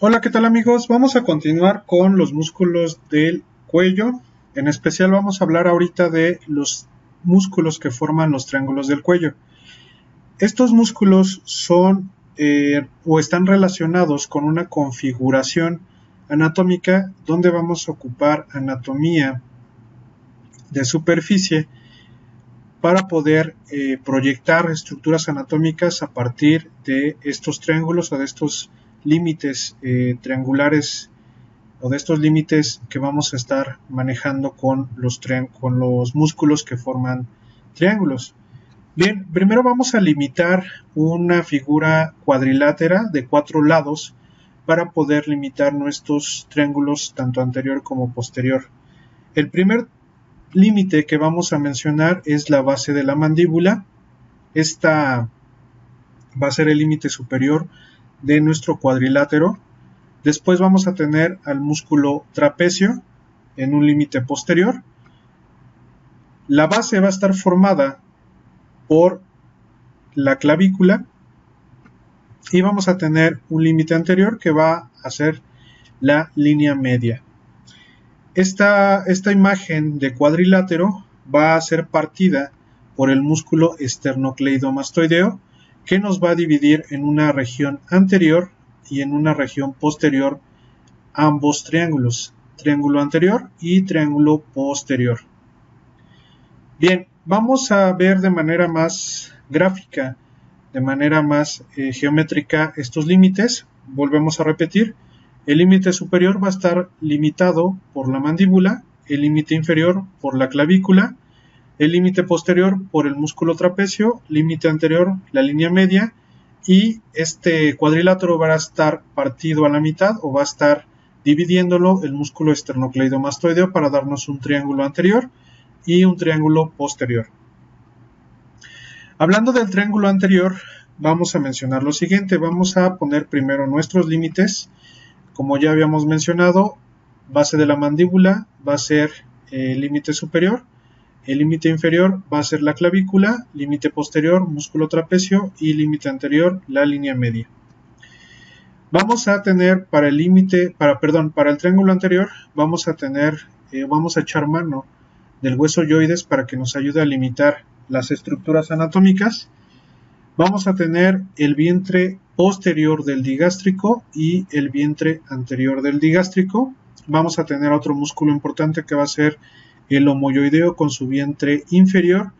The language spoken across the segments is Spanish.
Hola, ¿qué tal amigos? Vamos a continuar con los músculos del cuello. En especial vamos a hablar ahorita de los músculos que forman los triángulos del cuello. Estos músculos son o están relacionados con una configuración anatómica donde vamos a ocupar anatomía de superficie para poder proyectar estructuras anatómicas a partir de estos triángulos o de estos límites triangulares o de estos límites que vamos a estar manejando con los músculos que forman triángulos. Bien, primero vamos a limitar una figura cuadrilátera de 4 lados para poder limitar nuestros triángulos tanto anterior como posterior. El primer límite que vamos a mencionar es la base de la mandíbula. Esta va a ser el límite superior de nuestro cuadrilátero. Después vamos a tener al músculo trapecio en un límite posterior. La base va a estar formada por la clavícula y vamos a tener un límite anterior que va a ser la línea media. Esta imagen de cuadrilátero va a ser partida por el músculo esternocleidomastoideo, que nos va a dividir en una región anterior y en una región posterior ambos triángulos, triángulo anterior y triángulo posterior. Bien, vamos a ver de manera más gráfica, de manera más geométrica estos límites. Volvemos a repetir. El límite superior va a estar limitado por la mandíbula, el límite inferior por la clavícula, el límite posterior por el músculo trapecio, límite anterior la línea media, y este cuadrilátero va a estar partido a la mitad o va a estar dividiéndolo el músculo esternocleidomastoideo para darnos un triángulo anterior y un triángulo posterior. Hablando del triángulo anterior, vamos a mencionar lo siguiente. Vamos a poner primero nuestros límites. Como ya habíamos mencionado, base de la mandíbula va a ser el límite superior, el límite inferior va a ser la clavícula, límite posterior, músculo trapecio y límite anterior, la línea media. Vamos a tener para el triángulo anterior, vamos a echar mano del hueso yoides para que nos ayude a limitar las estructuras anatómicas. Vamos a tener el vientre posterior del digástrico y el vientre anterior del digástrico. Vamos a tener otro músculo importante que va a ser el homoyoideo con su vientre inferior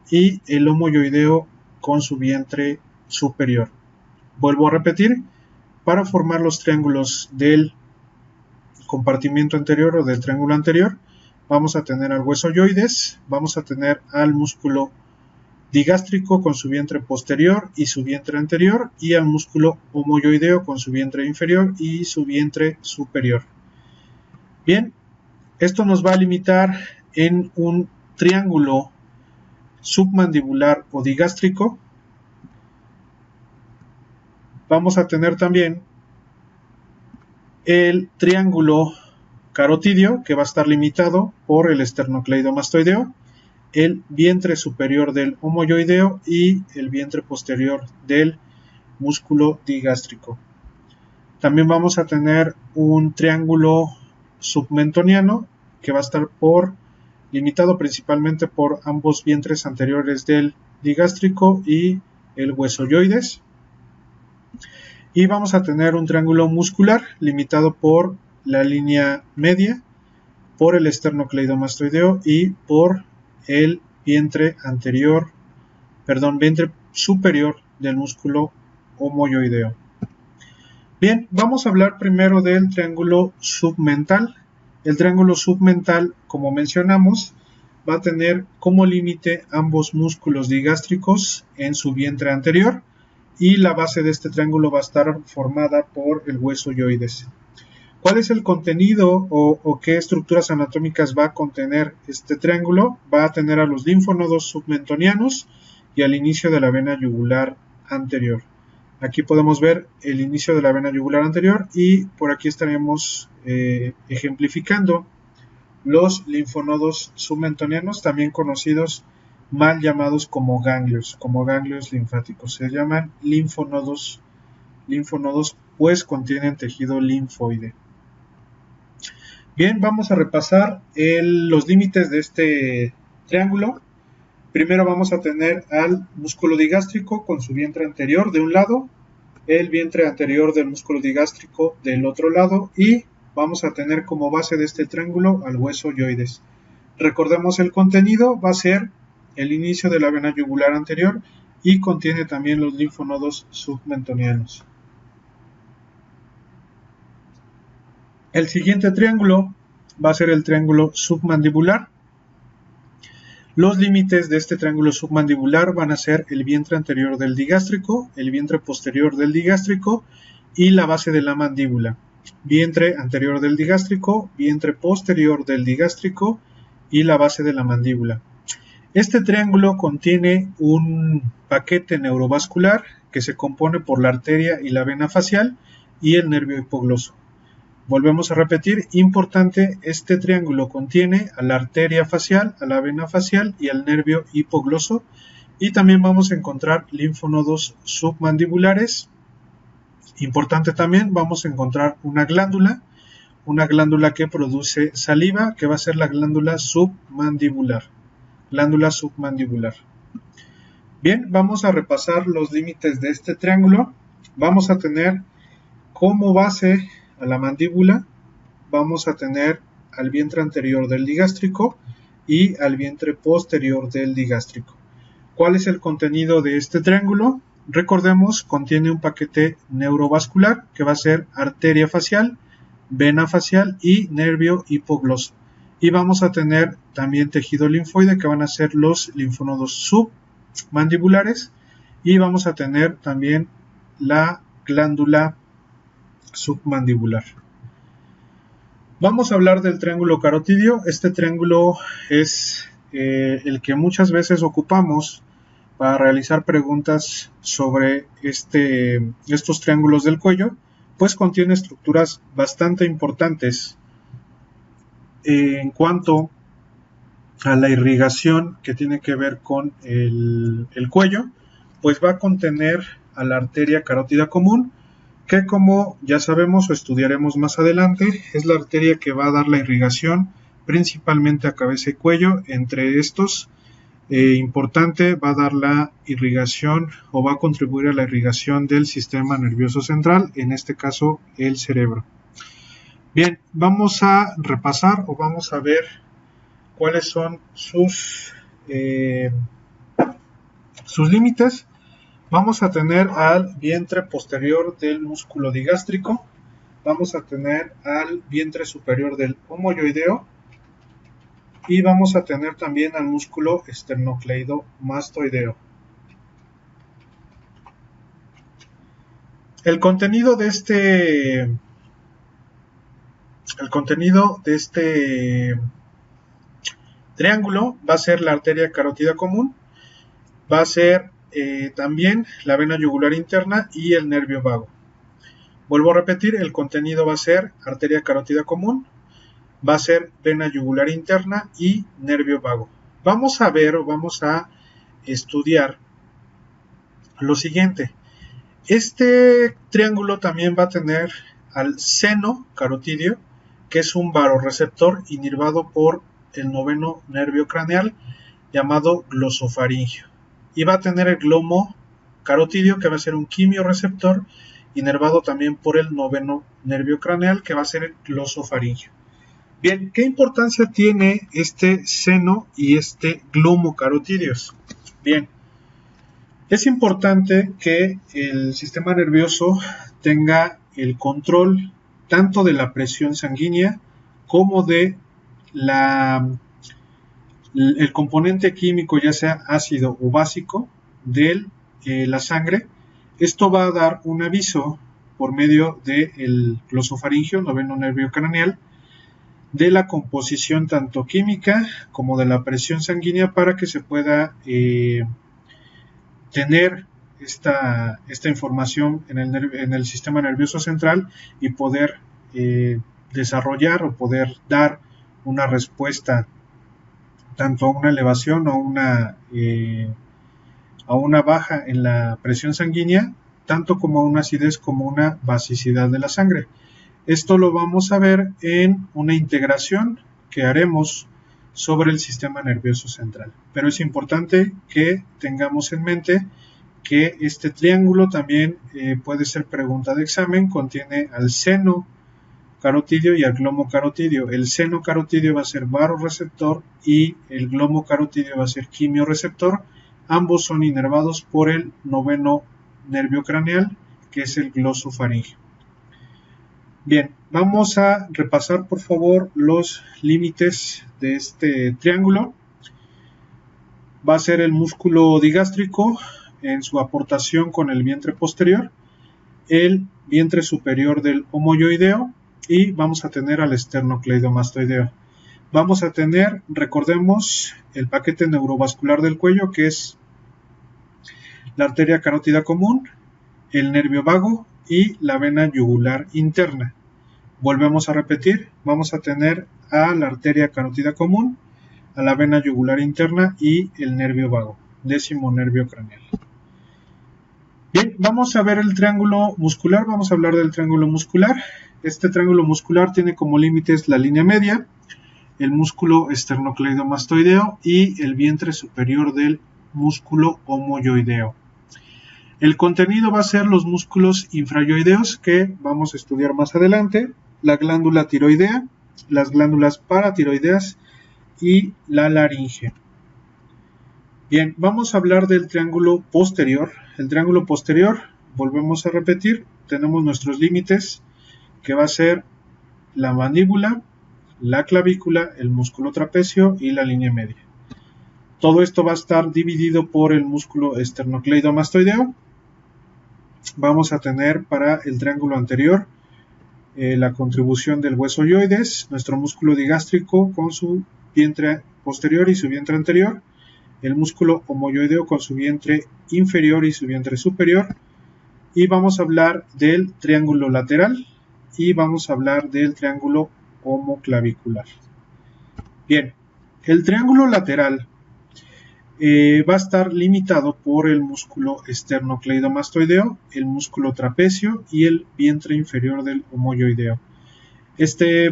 y el homoyoideo con su vientre superior. Vuelvo a repetir, para formar los triángulos del compartimiento anterior o del triángulo anterior, vamos a tener al hueso yoides, vamos a tener al músculo digástrico con su vientre posterior y su vientre anterior, y al músculo homoyoideo con su vientre inferior y su vientre superior. Bien, esto nos va a limitar en un triángulo submandibular o digástrico. Vamos a tener también el triángulo carotidio, que va a estar limitado por el esternocleidomastoideo, el vientre superior del homoyoideo y el vientre posterior del músculo digástrico. También vamos a tener un triángulo submentoniano que va a estar limitado principalmente por ambos vientres anteriores del digástrico y el hueso yoides. Y vamos a tener un triángulo muscular limitado por la línea media, por el esternocleidomastoideo y por el vientre superior del músculo homoyoideo. Bien, vamos a hablar primero del triángulo submental. El triángulo submental, como mencionamos, va a tener como límite ambos músculos digástricos en su vientre anterior, y la base de este triángulo va a estar formada por el hueso yoides. ¿Cuál es el contenido o qué estructuras anatómicas va a contener este triángulo? Va a tener a los linfonodos submentonianos y al inicio de la vena yugular anterior. Aquí podemos ver el inicio de la vena yugular anterior, y por aquí estaremos ejemplificando los linfonodos submentonianos, también conocidos mal llamados como ganglios linfáticos. Se llaman linfonodos linfonodos pues contienen tejido linfoide. Bien, vamos a repasar los límites de este triángulo. Primero vamos a tener al músculo digástrico con su vientre anterior de un lado, el vientre anterior del músculo digástrico del otro lado y vamos a tener como base de este triángulo al hueso yoides. Recordemos el contenido, va a ser el inicio de la vena yugular anterior y contiene también los linfonodos submentonianos. El siguiente triángulo va a ser el triángulo submandibular. Los límites de este triángulo submandibular van a ser el vientre anterior del digástrico, el vientre posterior del digástrico y la base de la mandíbula. Vientre anterior del digástrico, vientre posterior del digástrico y la base de la mandíbula. Este triángulo contiene un paquete neurovascular que se compone por la arteria y la vena facial y el nervio hipogloso. Volvemos a repetir, importante, este triángulo contiene a la arteria facial, a la vena facial y al nervio hipogloso y también vamos a encontrar linfonodos submandibulares. Importante también, vamos a encontrar una glándula que produce saliva, que va a ser la glándula submandibular. Bien, vamos a repasar los límites de este triángulo. Vamos a tener como base a la mandíbula, vamos a tener al vientre anterior del digástrico y al vientre posterior del digástrico. ¿Cuál es el contenido de este triángulo? Recordemos, contiene un paquete neurovascular que va a ser arteria facial, vena facial y nervio hipogloso. Y vamos a tener también tejido linfoide que van a ser los linfonodos submandibulares y vamos a tener también la glándula submandibular. Vamos a hablar del triángulo carotidio. Este triángulo es el que muchas veces ocupamos para realizar preguntas sobre estos triángulos del cuello, pues contiene estructuras bastante importantes en cuanto a la irrigación que tiene que ver con el cuello, pues va a contener a la arteria carótida común, que como ya sabemos o estudiaremos más adelante, es la arteria que va a dar la irrigación principalmente a cabeza y cuello. Entre estos, importante, va a dar la irrigación o va a contribuir a la irrigación del sistema nervioso central, en este caso el cerebro. Bien, vamos a repasar o vamos a ver cuáles son sus límites. Vamos a tener al vientre posterior del músculo digástrico, vamos a tener al vientre superior del homoyoideo y vamos a tener también al músculo esternocleidomastoideo. El contenido de este triángulo va a ser la arteria carótida común, va a ser también la vena yugular interna y el nervio vago. Vuelvo a repetir, el contenido va a ser arteria carótida común, va a ser vena yugular interna y nervio vago. Vamos a ver o vamos a estudiar lo siguiente. Este triángulo también va a tener al seno carotidio, que es un varoreceptor inervado por el noveno nervio craneal llamado glosofaringio. Y va a tener el glomo carotidio, que va a ser un quimioreceptor inervado también por el noveno nervio craneal, que va a ser el glosofaringio. Bien, ¿qué importancia tiene este seno y este glomo carotidios? Bien, es importante que el sistema nervioso tenga el control tanto de la presión sanguínea como de el componente químico, ya sea ácido o básico, de la sangre. Esto va a dar un aviso por medio del glosofaringio, noveno nervio craneal, de la composición tanto química como de la presión sanguínea para que se pueda tener esta información en el sistema nervioso central y poder desarrollar o poder dar una respuesta tanto a una elevación o a una baja en la presión sanguínea tanto como una acidez como una basicidad de la sangre. Esto lo vamos a ver en una integración que haremos sobre el sistema nervioso central. Pero es importante que tengamos en mente que este triángulo también puede ser pregunta de examen, contiene al seno carotidio y al glomo carotidio. El seno carotidio va a ser baroreceptor y el glomo carotidio va a ser quimioreceptor. Ambos son inervados por el noveno nervio craneal, que es el glosofaringeo. Bien, vamos a repasar por favor los límites de este triángulo. Va a ser el músculo digástrico en su aportación con el vientre posterior, el vientre superior del homoyoideo y vamos a tener al esternocleidomastoideo. Vamos a tener, recordemos, el paquete neurovascular del cuello, que es la arteria carótida común, el nervio vago y la vena yugular interna. Volvemos a repetir, vamos a tener a la arteria carótida común, a la vena yugular interna y el nervio vago, décimo nervio craneal. Bien, vamos a ver el triángulo muscular, vamos a hablar del triángulo muscular. Este triángulo muscular tiene como límites la línea media, el músculo esternocleidomastoideo y el vientre superior del músculo homoyoideo. El contenido va a ser los músculos infrayoideos que vamos a estudiar más adelante, la glándula tiroidea, las glándulas paratiroideas y la laringe. Bien, vamos a hablar del triángulo posterior. El triángulo posterior, volvemos a repetir, tenemos nuestros límites, que va a ser la mandíbula, la clavícula, el músculo trapecio y la línea media. Todo esto va a estar dividido por el músculo esternocleidomastoideo. Vamos a tener para el triángulo anterior la contribución del hueso yoides, nuestro músculo digástrico con su vientre posterior y su vientre anterior, el músculo homoyoideo con su vientre inferior y su vientre superior, y vamos a hablar del triángulo lateral y vamos a hablar del triángulo homoclavicular. Bien, el triángulo lateral va a estar limitado por el músculo esternocleidomastoideo, el músculo trapecio y el vientre inferior del homoyoideo. Este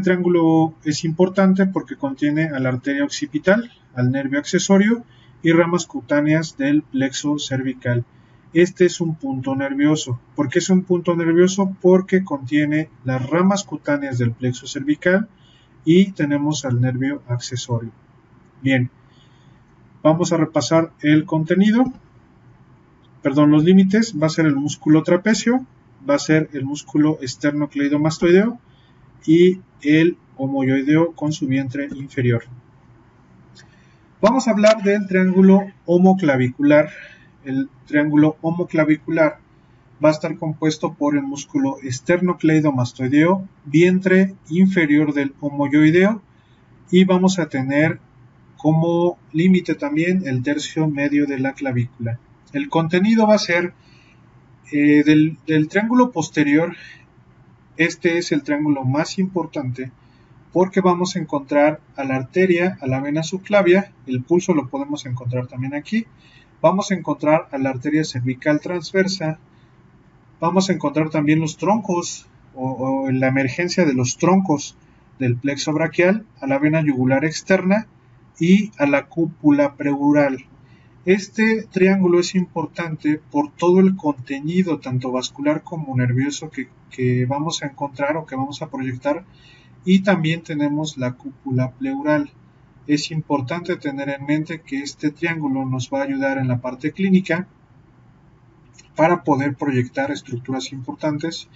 triángulo es importante porque contiene a la arteria occipital, al nervio accesorio y ramas cutáneas del plexo cervical. Este es un punto nervioso. ¿Por qué es un punto nervioso? Porque contiene las ramas cutáneas del plexo cervical y tenemos al nervio accesorio. Bien, vamos a repasar el contenido. Los límites. Va a ser el músculo trapecio, va a ser el músculo esternocleidomastoideo y el homoyoideo con su vientre inferior. Vamos a hablar del triángulo homoclavicular. El triángulo homoclavicular va a estar compuesto por el músculo esternocleidomastoideo, vientre inferior del homoyoideo y vamos a tener como límite también el tercio medio de la clavícula. El contenido va a ser del triángulo posterior. Este es el triángulo más importante porque vamos a encontrar a la arteria, a la vena subclavia, el pulso lo podemos encontrar también aquí, vamos a encontrar a la arteria cervical transversa, vamos a encontrar también los troncos o la emergencia de los troncos del plexo braquial, a la vena yugular externa y a la cúpula pleural. Este triángulo es importante por todo el contenido tanto vascular como nervioso que vamos a encontrar o que vamos a proyectar, y también tenemos la cúpula pleural. Es importante tener en mente que este triángulo nos va a ayudar en la parte clínica para poder proyectar estructuras importantes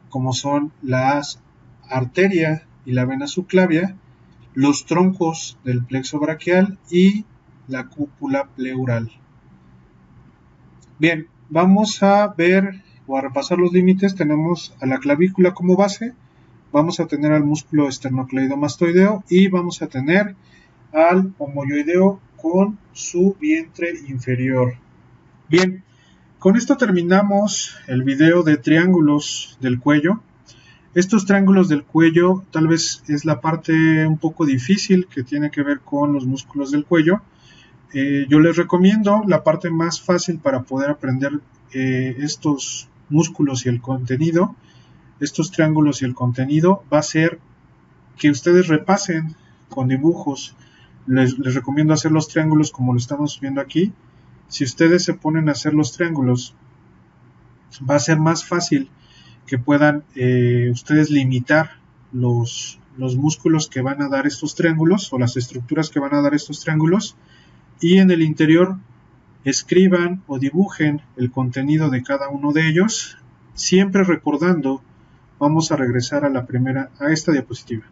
como son las arterias y la vena subclavia, los troncos del plexo braquial y la cúpula pleural. Bien, vamos a ver o a repasar los límites. Tenemos a la clavícula como base, vamos a tener al músculo esternocleidomastoideo y vamos a tener al homoyoideo con su vientre inferior. Bien, con esto terminamos el video de triángulos del cuello. Estos triángulos del cuello tal vez es la parte un poco difícil que tiene que ver con los músculos del cuello. Yo les recomiendo la parte más fácil para poder aprender estos músculos y el contenido, estos triángulos y el contenido, va a ser que ustedes repasen con dibujos. Les recomiendo hacer los triángulos como lo estamos viendo aquí. Si ustedes se ponen a hacer los triángulos, va a ser más fácil que puedan ustedes limitar los músculos que van a dar estos triángulos o las estructuras que van a dar estos triángulos, y en el interior escriban o dibujen el contenido de cada uno de ellos, siempre recordando. Vamos a regresar a esta diapositiva.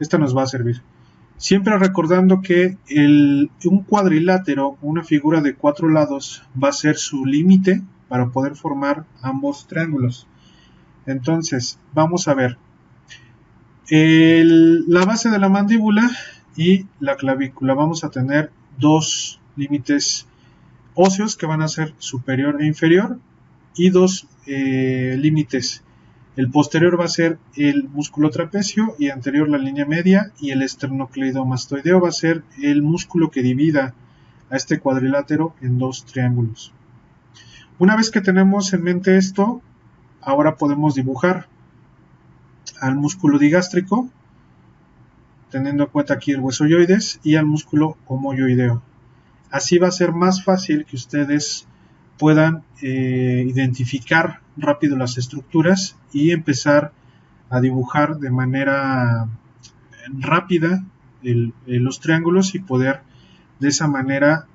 Esta nos va a servir. Siempre recordando que un cuadrilátero, una figura de 4 lados, va a ser su límite para poder formar ambos triángulos. Entonces, vamos a ver. La base de la mandíbula y la clavícula. Vamos a tener dos límites óseos que van a ser superior e inferior, y dos límites. El posterior va a ser el músculo trapecio y anterior la línea media, y el esternocleidomastoideo va a ser el músculo que divida a este cuadrilátero en dos triángulos. Una vez que tenemos en mente esto, ahora podemos dibujar al músculo digástrico, teniendo en cuenta aquí el huesoioides, y al músculo homoyoideo. Así va a ser más fácil que ustedes puedan identificar rápido las estructuras y empezar a dibujar de manera rápida los triángulos, y poder de esa manera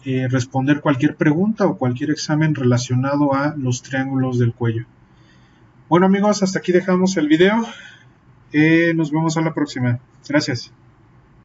responder cualquier pregunta o cualquier examen relacionado a los triángulos del cuello. Bueno amigos, hasta aquí dejamos el video. Nos vemos a la próxima. Gracias.